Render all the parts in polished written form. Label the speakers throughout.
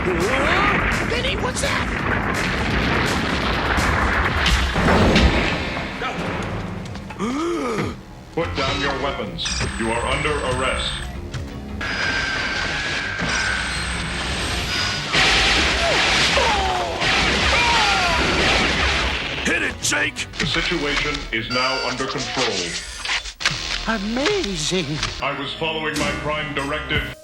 Speaker 1: Benny, what's that?
Speaker 2: Put down your weapons. You are under arrest.
Speaker 1: Hit it, Jake!
Speaker 2: The situation is now under control.
Speaker 1: Amazing.
Speaker 2: I was following my prime directive.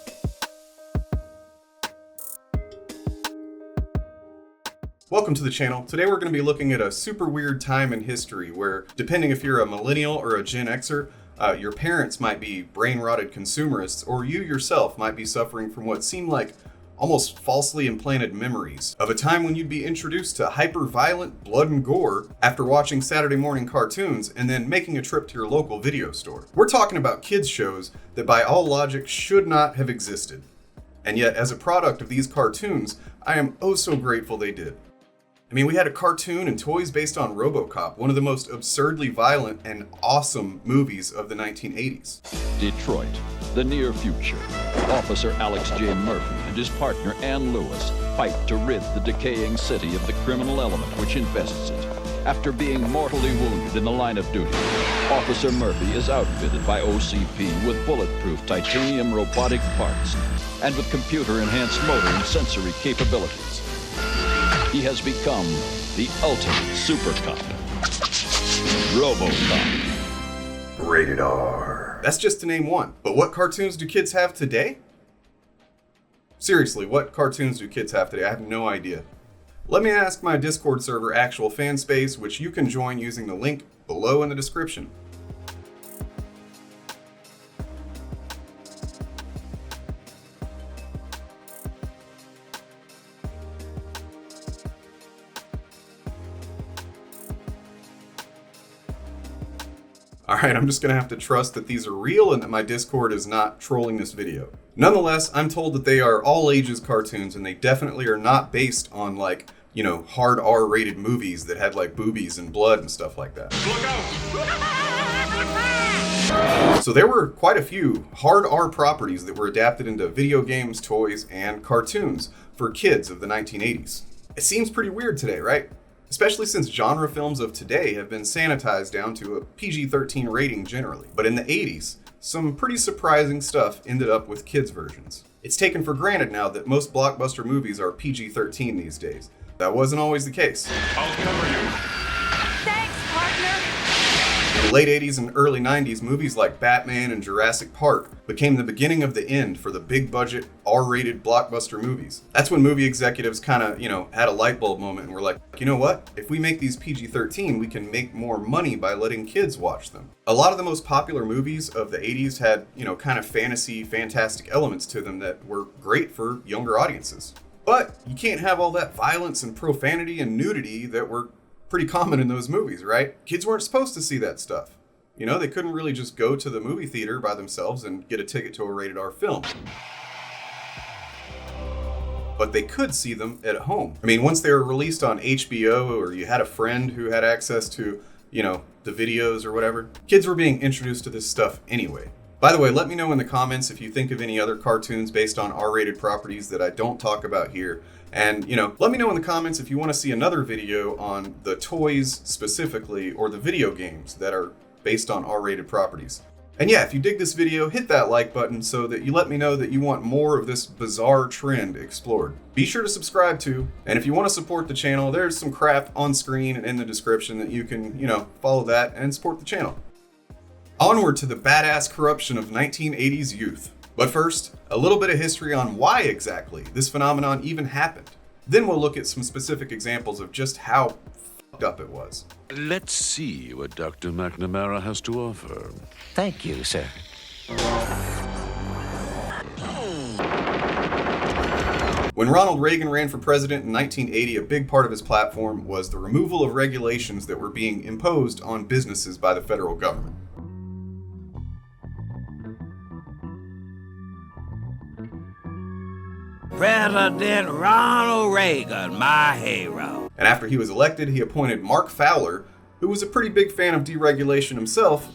Speaker 3: Welcome to the channel. Today we're going to be looking at a super weird time in history where, depending if you're a millennial or a Gen Xer, your parents might be brain-rotted consumerists, or you yourself might be suffering from what seemed like almost falsely implanted memories of a time when you'd be introduced to hyper-violent blood and gore after watching Saturday morning cartoons and then making a trip to your local video store. We're talking about kids shows that by all logic should not have existed. And yet, as a product of these cartoons, I am oh so grateful they did. I mean, we had a cartoon and toys based on RoboCop, one of the most absurdly violent and awesome movies of the 1980s.
Speaker 4: Detroit, the near future. Officer Alex J. Murphy and his partner Ann Lewis fight to rid the decaying city of the criminal element which infests it. After being mortally wounded in the line of duty, Officer Murphy is outfitted by OCP with bulletproof titanium robotic parts and with computer-enhanced motor and sensory capabilities. He has become the ultimate super cop. RoboCop.
Speaker 3: Rated R. That's just to name one. But what cartoons do kids have today? Seriously, what cartoons do kids have today? I have no idea. Let me ask my Discord server, Actual Fan Space, which you can join using the link below in the description. Alright, I'm just going to have to trust that these are real and that my Discord is not trolling this video. Nonetheless, I'm told that they are all ages cartoons and they definitely are not based on like, you know, hard R-rated movies that had like boobies and blood and stuff like that.
Speaker 2: Look out!
Speaker 3: So there were quite a few hard R properties that were adapted into video games, toys, and cartoons for kids of the 1980s. It seems pretty weird today, right? Especially since genre films of today have been sanitized down to a PG-13 rating generally. But in the 80s, some pretty surprising stuff ended up with kids' versions. It's taken for granted now that most blockbuster movies are PG-13 these days. That wasn't always the case.
Speaker 2: I'll cover you.
Speaker 5: Thanks, partner.
Speaker 3: In the late 80s and early 90s, movies like Batman and Jurassic Park became the beginning of the end for the big budget, R-rated blockbuster movies. That's when movie executives kind of, had a light bulb moment and were like, you know what? If we make these PG-13, we can make more money by letting kids watch them. A lot of the most popular movies of the 80s had, kind of fantasy, fantastic elements to them that were great for younger audiences. But you can't have all that violence and profanity and nudity that were pretty common in those movies, right? Kids weren't supposed to see that stuff. They couldn't really just go to the movie theater by themselves and get a ticket to a rated R film. But they could see them at home. I mean, once they were released on HBO or you had a friend who had access to, the videos or whatever, kids were being introduced to this stuff anyway. By the way, let me know in the comments if you think of any other cartoons based on R-rated properties that I don't talk about here. And, let me know in the comments if you want to see another video on the toys specifically or the video games that are based on R-rated properties. And yeah, if you dig this video, hit that like button so that you let me know that you want more of this bizarre trend explored. Be sure to subscribe too, and if you want to support the channel, there's some crap on screen and in the description that you can, follow that and support the channel. Onward to the badass corruption of 1980s youth. But first, a little bit of history on why exactly this phenomenon even happened. Then we'll look at some specific examples of just how fucked up it was.
Speaker 6: Let's see what Dr. McNamara has to offer.
Speaker 1: Thank you, sir.
Speaker 3: When Ronald Reagan ran for president in 1980, a big part of his platform was the removal of regulations that were being imposed on businesses by the federal government.
Speaker 7: President Ronald Reagan, my hero.
Speaker 3: And after he was elected, he appointed Mark Fowler, who was a pretty big fan of deregulation himself,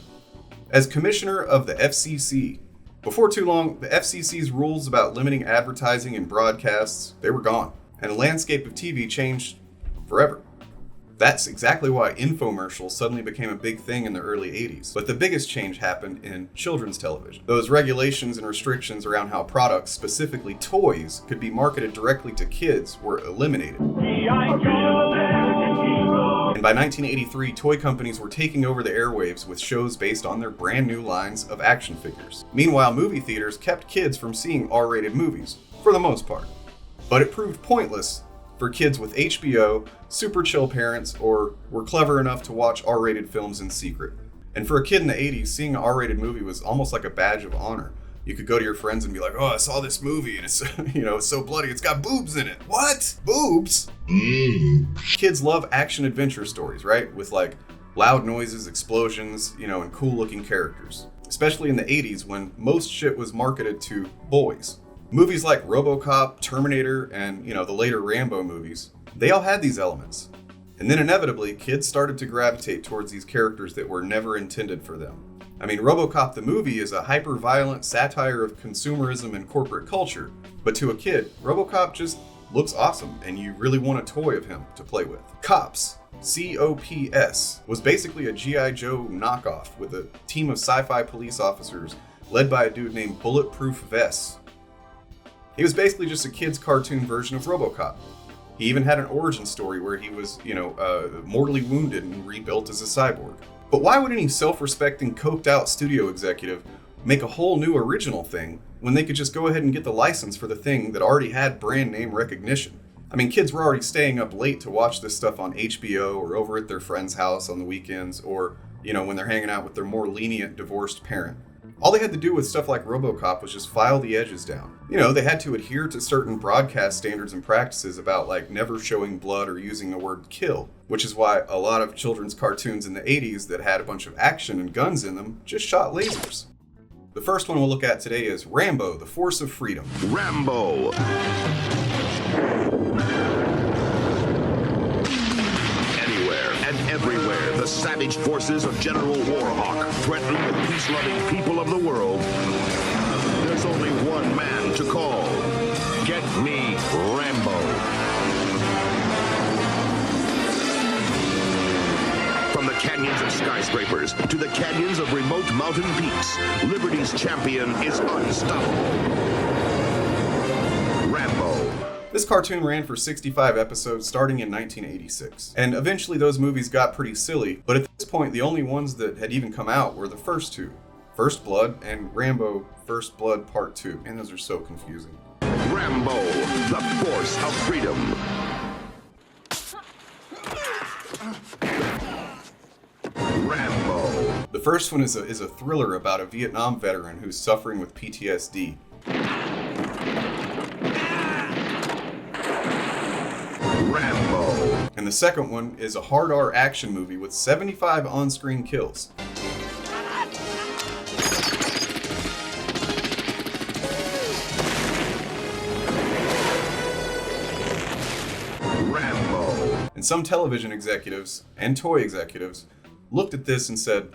Speaker 3: as commissioner of the FCC. Before too long, the FCC's rules about limiting advertising and broadcasts, they were gone. And the landscape of TV changed forever. That's exactly why infomercials suddenly became a big thing in the early 80s. But the biggest change happened in children's television. Those regulations and restrictions around how products, specifically toys, could be marketed directly to kids were eliminated. And by 1983, toy companies were taking over the airwaves with shows based on their brand new lines of action figures. Meanwhile, movie theaters kept kids from seeing R-rated movies, for the most part. But it proved pointless for kids with HBO, super chill parents, or were clever enough to watch R-rated films in secret. And for a kid in the 80s, seeing an R-rated movie was almost like a badge of honor. You could go to your friends and be like, oh, I saw this movie and it's, it's so bloody, it's got boobs in it. What? Boobs? Kids love action adventure stories, right? With like loud noises, explosions, and cool looking characters. Especially in the 80s when most shit was marketed to boys. Movies like RoboCop, Terminator, and, the later Rambo movies, they all had these elements. And then inevitably, kids started to gravitate towards these characters that were never intended for them. I mean, RoboCop the movie is a hyper-violent satire of consumerism and corporate culture, but to a kid, RoboCop just looks awesome, and you really want a toy of him to play with. Cops, C-O-P-S, was basically a G.I. Joe knockoff with a team of sci-fi police officers led by a dude named Bulletproof Vest. He was basically just a kid's cartoon version of RoboCop. He even had an origin story where he was, mortally wounded and rebuilt as a cyborg. But why would any self-respecting, coked-out studio executive make a whole new original thing when they could just go ahead and get the license for the thing that already had brand name recognition? I mean, kids were already staying up late to watch this stuff on HBO or over at their friend's house on the weekends or, when they're hanging out with their more lenient divorced parent. All they had to do with stuff like RoboCop was just file the edges down. They had to adhere to certain broadcast standards and practices about like never showing blood or using the word kill, which is why a lot of children's cartoons in the 80s that had a bunch of action and guns in them just shot lasers. The first one we'll look at today is Rambo, the Force of Freedom.
Speaker 1: Rambo. Anywhere and everywhere, the savage forces of General Warhawk threaten the peace-loving people of the world. There's only one man to call. Get me Rambo. From the canyons of skyscrapers to the canyons of remote mountain peaks, Liberty's champion is unstoppable. Rambo.
Speaker 3: This cartoon ran for 65 episodes starting in 1986, and eventually those movies got pretty silly, but at this point the only ones that had even come out were the first two, First Blood and Rambo First Blood Part 2, and those are so confusing.
Speaker 1: Rambo, the Force of Freedom. Rambo.
Speaker 3: The first one is a thriller about a Vietnam veteran who's suffering with PTSD.
Speaker 1: Rambo.
Speaker 3: And the second one is a hard R action movie with 75 on-screen kills.
Speaker 1: Rambo.
Speaker 3: And some television executives and toy executives looked at this and said,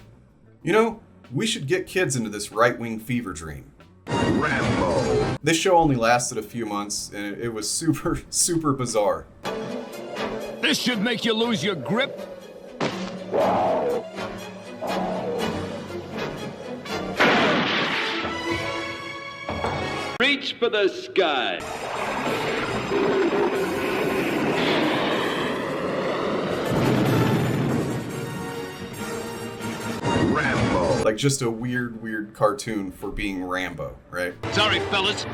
Speaker 3: we should get kids into this right-wing fever dream.
Speaker 1: Rambo.
Speaker 3: This show only lasted a few months, and it was super, super bizarre.
Speaker 7: This should make you lose your grip.
Speaker 8: Reach for the sky.
Speaker 1: Rambo.
Speaker 3: Like just a weird cartoon for being Rambo, right?
Speaker 7: Sorry, fellas.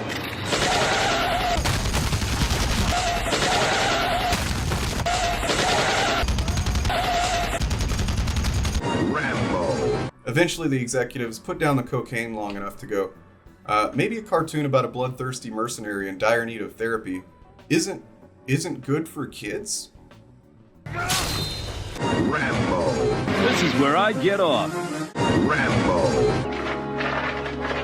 Speaker 1: Rambo.
Speaker 3: Eventually, the executives put down the cocaine long enough to go, maybe a cartoon about a bloodthirsty mercenary in dire need of therapy isn't good for kids?
Speaker 1: Rambo.
Speaker 8: This is where I get off.
Speaker 1: Rambo.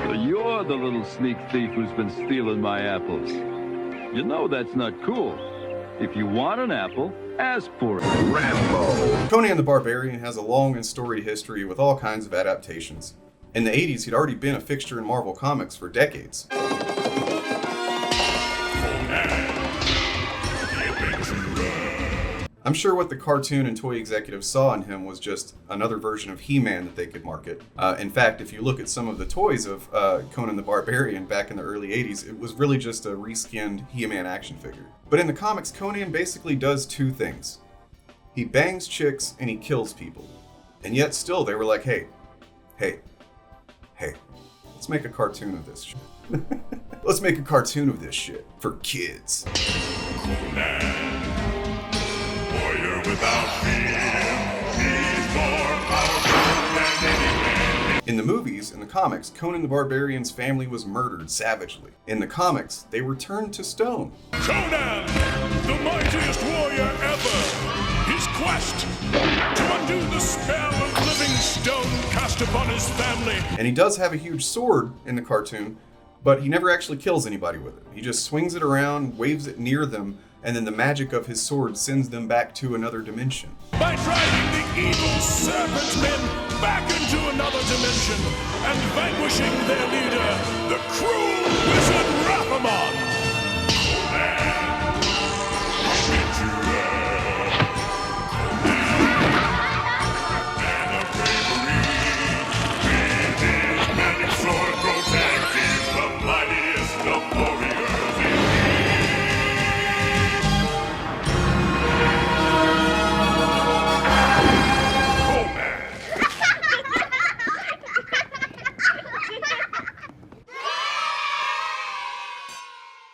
Speaker 8: So you're the little sneak thief who's been stealing my apples. You know that's not cool. If you want an apple, ask for it.
Speaker 1: Rambo.
Speaker 3: Conan the Barbarian has a long and storied history with all kinds of adaptations. In the 80s, he'd already been a fixture in Marvel Comics for decades. I'm sure what the cartoon and toy executives saw in him was just another version of He-Man that they could market. In fact, if you look at some of the toys of Conan the Barbarian back in the early 80s, it was really just a reskinned He-Man action figure. But in the comics, Conan basically does two things. He bangs chicks and he kills people. And yet still they were like, hey, let's make a cartoon of this shit. Let's make a cartoon of this shit for kids. In the movies, in the comics, Conan the Barbarian's family was murdered savagely. In the comics, they were turned to stone.
Speaker 7: Conan, the mightiest warrior ever. His quest to undo the spell of living stone cast upon his family.
Speaker 3: And he does have a huge sword in the cartoon, but he never actually kills anybody with it. He just swings it around, waves it near them, and then the magic of his sword sends them back to another dimension.
Speaker 7: By driving the evil serpent men back into another dimension and vanquishing their leader, the cruel wizard Raphamon.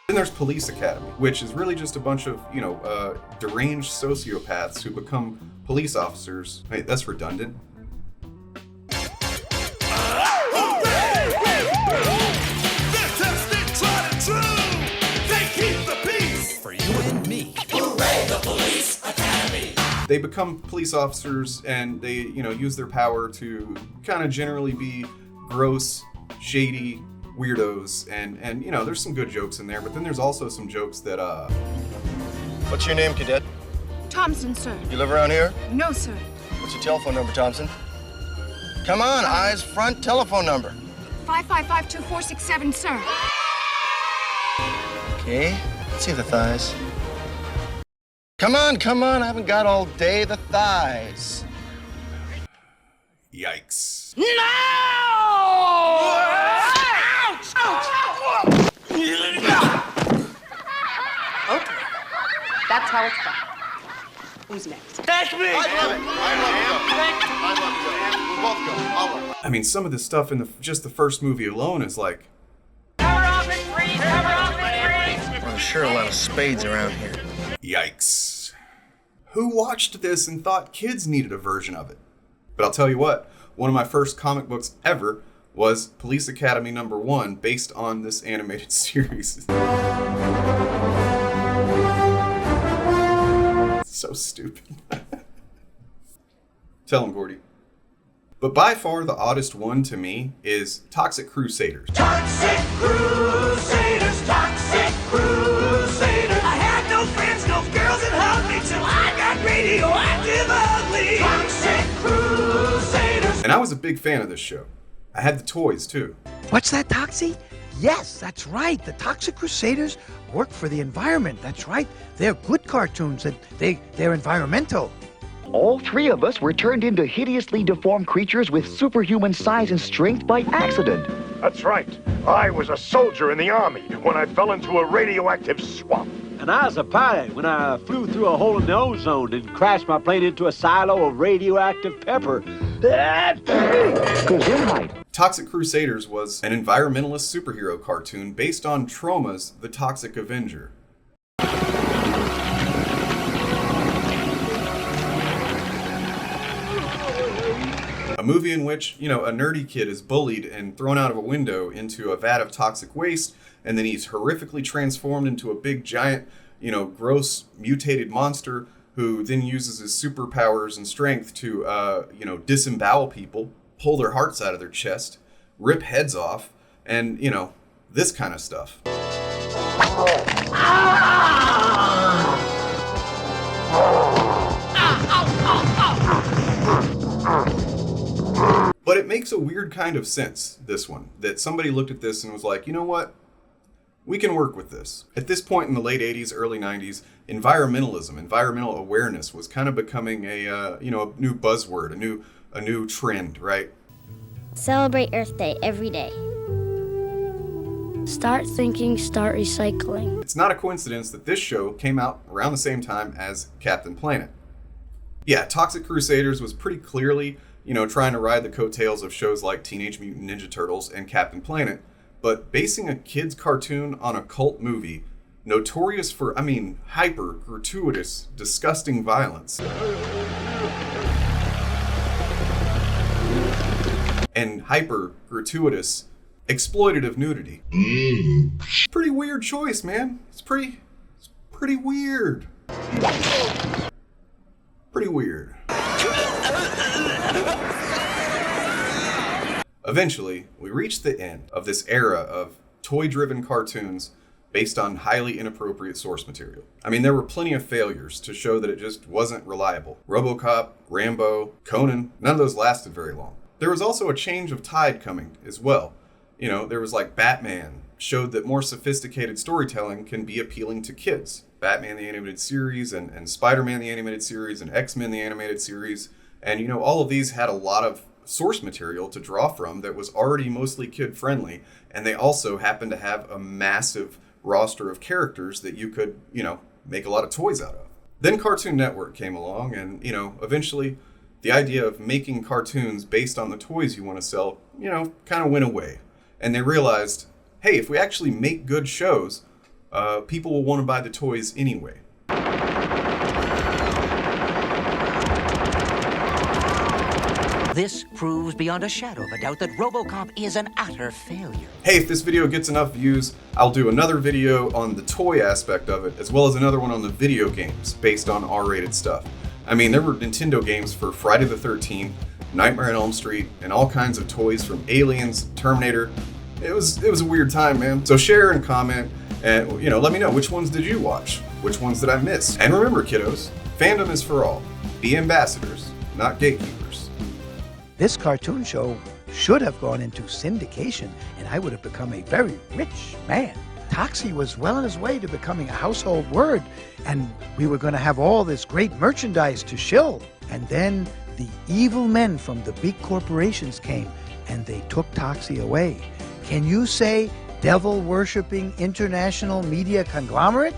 Speaker 3: Then there's Police Academy, which is really just a bunch of, deranged sociopaths who become police officers. Wait, that's redundant. They become police officers and they, use their power to kind of generally be gross, shady weirdos, and there's some good jokes in there, but then there's also some jokes that
Speaker 9: What's your name, cadet?
Speaker 5: Thompson, sir.
Speaker 9: You live around here?
Speaker 5: No, sir.
Speaker 9: What's your telephone number, Thompson? Come on, eyes front, telephone number.
Speaker 5: 555-2467, sir.
Speaker 9: Okay, let's see the thighs. Come on, I haven't got all day. The thighs.
Speaker 3: yikes.
Speaker 5: No! Ouch! Ouch!
Speaker 10: Okay, that's how it's done. Who's next?
Speaker 9: That's me! I love you. We'll both go. I'll love you.
Speaker 3: I mean, some of this stuff in just the first movie alone is like...
Speaker 5: Cover off and freeze! Cover off and freeze!
Speaker 9: Well, there's sure a lot of spades around here.
Speaker 3: Yikes. Who watched this and thought kids needed a version of it? But I'll tell you what, one of my first comic books ever was Police Academy #1, based on this animated series. So stupid. Tell him, Gordy. But by far the oddest one to me is Toxic Crusaders.
Speaker 11: Toxic Crusaders, Toxic Crusaders. I had no friends, no girls that hugged me till I got radioactive ugly. Toxic Crusaders.
Speaker 3: And I was a big fan of this show. I had the toys too.
Speaker 12: What's that, Toxie? Yes, that's right. The Toxic Crusaders work for the environment. That's right. They're good cartoons. They're environmental.
Speaker 13: All three of us were turned into hideously deformed creatures with superhuman size and strength by accident.
Speaker 14: That's right. I was a soldier in the army when I fell into a radioactive swamp.
Speaker 15: And I was a pilot when I flew through a hole in the ozone and crashed my plane into a silo of radioactive pepper.
Speaker 3: Toxic Crusaders was an environmentalist superhero cartoon based on Troma's The Toxic Avenger. A movie in which, a nerdy kid is bullied and thrown out of a window into a vat of toxic waste, and then he's horrifically transformed into a big, giant, gross, mutated monster who then uses his superpowers and strength to, disembowel people, pull their hearts out of their chest, rip heads off, and, this kind of stuff. But it makes a a weird kind of sense, this one, that somebody looked at this and was like, you know what? We can work with this. At this point in the late 80s, early 90s, environmentalism, environmental awareness was kind of becoming a new buzzword, a new trend, right?
Speaker 16: Celebrate Earth Day every day. Start thinking, start recycling.
Speaker 3: It's not a coincidence that this show came out around the same time as Captain Planet. Yeah, Toxic Crusaders was pretty clearly, trying to ride the coattails of shows like Teenage Mutant Ninja Turtles and Captain Planet, but basing a kid's cartoon on a cult movie, notorious for, hyper, gratuitous, disgusting violence, and hyper, gratuitous, exploitative nudity. Pretty weird choice, man. It's pretty weird. Pretty weird. Eventually, we reached the end of this era of toy-driven cartoons based on highly inappropriate source material. There were plenty of failures to show that it just wasn't reliable. RoboCop, Rambo, Conan, none of those lasted very long. There was also a change of tide coming as well. There was like Batman showed that more sophisticated storytelling can be appealing to kids. Batman the Animated Series and Spider-Man the Animated Series and X-Men the Animated Series. And, all of these had a lot of source material to draw from that was already mostly kid-friendly. And they also happened to have a massive roster of characters that you could, make a lot of toys out of. Then Cartoon Network came along and, eventually the idea of making cartoons based on the toys you want to sell, kind of went away. And they realized, hey, if we actually make good shows, people will want to buy the toys anyway.
Speaker 17: This proves beyond a shadow of a doubt that RoboCop is an utter failure.
Speaker 3: Hey, if this video gets enough views, I'll do another video on the toy aspect of it, as well as another one on the video games based on R-rated stuff. There were Nintendo games for Friday the 13th, Nightmare on Elm Street, and all kinds of toys from Aliens, Terminator. It was a weird time, man. So share and comment, and let me know which ones did you watch, which ones did I miss. And remember, kiddos, fandom is for all. Be ambassadors, not gatekeepers.
Speaker 12: This cartoon show should have gone into syndication, and I would have become a very rich man. Toxie was well on his way to becoming a household word, and we were going to have all this great merchandise to shill. And then the evil men from the big corporations came, and they took Toxie away. Can you say devil-worshipping international media conglomerate?